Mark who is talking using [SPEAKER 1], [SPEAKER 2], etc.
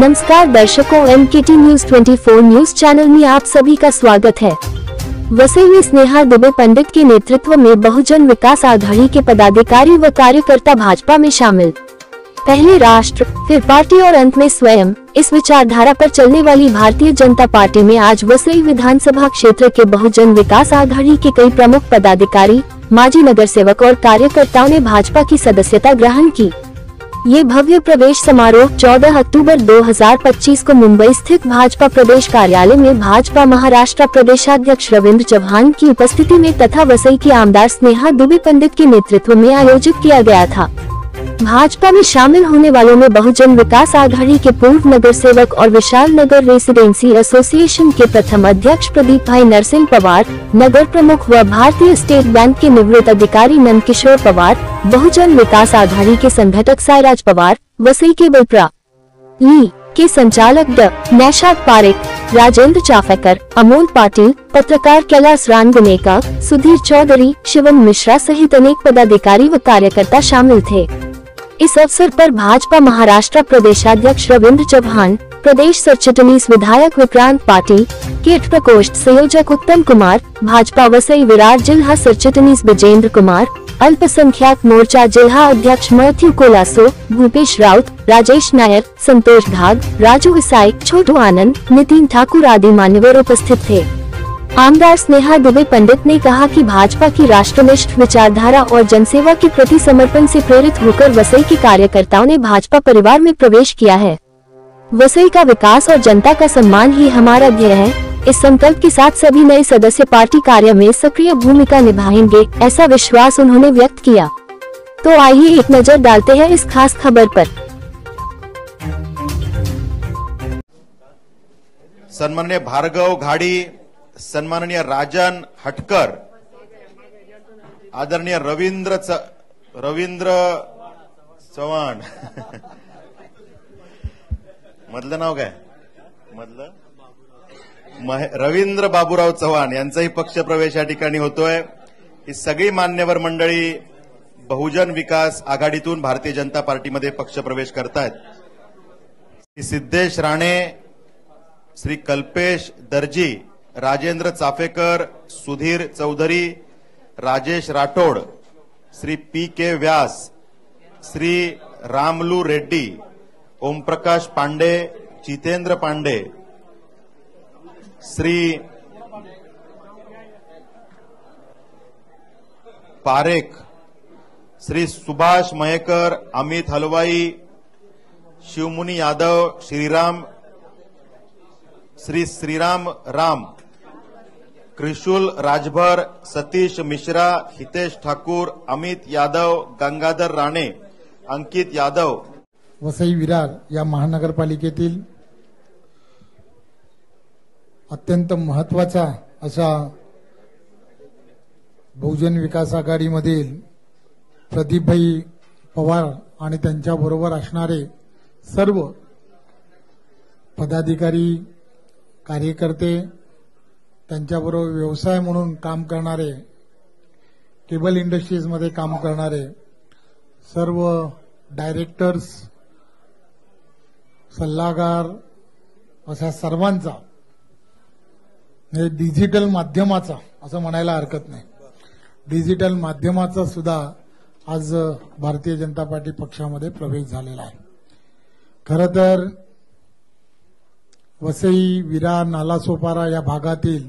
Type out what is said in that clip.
[SPEAKER 1] नमस्कार दर्शकों, MKT news 24 news channel में आप सभी का स्वागत है। वसई में स्नेहा दुबे पंडित के नेतृत्व में बहुजन विकास आघाड़ी के पदाधिकारी व कार्यकर्ता भाजपा में शामिल। पहले राष्ट्र, फिर पार्टी और अंत में स्वयं, इस विचारधारा पर चलने वाली भारतीय जनता पार्टी में आज वसई विधानसभा क्षेत्र के बहुजन विकास आघाड़ी के कई प्रमुख पदाधिकारी, माजी नगर सेवक और कार्यकर्ताओं ने भाजपा की सदस्यता ग्रहण की। ये भव्य प्रवेश समारोह 14 अक्टूबर 2025 को मुंबई स्थित भाजपा प्रदेश कार्यालय में भाजपा महाराष्ट्र प्रदेशाध्यक्ष रविंद्र चव्हाण की उपस्थिति में तथा वसई की आमदार स्नेहा दुबे पंडित के नेतृत्व में आयोजित किया गया था। भाजपा में शामिल होने वालों में बहुजन विकास आघाड़ी के पूर्व नगर सेवक और विशाल नगर रेसिडेंसी एसोसिएशन के प्रथम अध्यक्ष प्रदीप भाई नरसिंह पवार, नगर प्रमुख व भारतीय स्टेट बैंक के निवृत्त अधिकारी नंद किशोर पवार, बहुजन विकास आघाड़ी के संगठक साईराज पवार, वसई के बलप्रा ली के संचालक ड नैशाद पारेख, राजेंद्र चाफेकर, अमोल पाटिल, पत्रकार कैलाश रानगुनेका, सुधीर चौधरी, शिवम मिश्रा सहित अनेक पदाधिकारी व कार्यकर्ता शामिल थे। इस अवसर पर भाजपा महाराष्ट्र प्रदेशाध्यक्ष रविंद्र चव्हाण, प्रदेश सरचिटनीस विधायक विक्रांत पाटिल, कीट प्रकोष्ठ संयोजक उत्तम कुमार, भाजपा वसई विरार जिला सरचिटनीस विजेंद्र कुमार, अल्पसंख्यक मोर्चा जिला अध्यक्ष मैथ्यू कोलासो, भूपेश राउत, राजेश नायर, संतोष धाग, राजू ईसाई, छोटू आनंद, नितिन ठाकुर आदि मान्यवर उपस्थित थे। आमदार स्नेहा दुबे पंडित ने कहा कि भाजपा की राष्ट्रनिष्ठ विचारधारा और जनसेवा के प्रति समर्पण से प्रेरित होकर वसई के कार्यकर्ताओं ने भाजपा परिवार में प्रवेश किया है। वसई का विकास और जनता का सम्मान ही हमारा ध्येय है। इस संकल्प के साथ सभी नए सदस्य पार्टी कार्य में सक्रिय भूमिका निभाएंगे, ऐसा विश्वास उन्होंने व्यक्त किया। तो आइए एक नजर डालते हैं इस खास खबर पर।
[SPEAKER 2] सन्माननीय भार्गव घाडी, सन्माननीय राजन हटकर, आदरणीय रवींद्र चव्हाण मधलं नाव काय रवींद्र बाबूराव चव्हाण यांचाही पक्ष प्रवेश या ठिकाणी होतोय। ही सगळी मान्यवर मंडळी बहुजन विकास आघाडीतून भारतीय जनता पार्टीमध्ये पक्ष प्रवेश करतायत। श्री सिद्धेश राणे, श्री कल्पेश दर्जी, राजेंद्र चाफेकर, सुधीर चौधरी, राजेश राठोड, श्री PK व्यास, श्री रामलू रेड्डी, ओमप्रकाश पांडे, जितेंद्र पांडे, श्री पारेख, श्री सुभाष मयेकर, अमित हलवाई, शिवमुनी यादव, श्री श्रीराम राम, त्रिशूल राजभर, सतीश मिश्रा, हितेश ठाकूर, अमित यादव, गंगाधर राणे, अंकित यादव।
[SPEAKER 3] वसई विरार या महानगरपालिकेतील अत्यंत महत्वाचा अशा बहुजन विकास आघाडीमधील प्रदीपभाई पवार आणि त्यांच्याबरोबर असणारे सर्व पदाधिकारी, कार्यकर्ते, त्यांच्याबरोबर व्यवसाय म्हणून काम करणारे, केबल इंडस्ट्रीजमध्ये काम करणारे सर्व डायरेक्टर्स, सल्लागार, अशा सर्वांचा डिजिटल माध्यमाचा असं म्हणायला हरकत नाही, डिजिटल माध्यमाचा सुद्धा आज भारतीय जनता पार्टी पक्षामध्ये प्रवेश झालेला आहे। खरं तर वसई, विरार, नालासोपारा या भागातील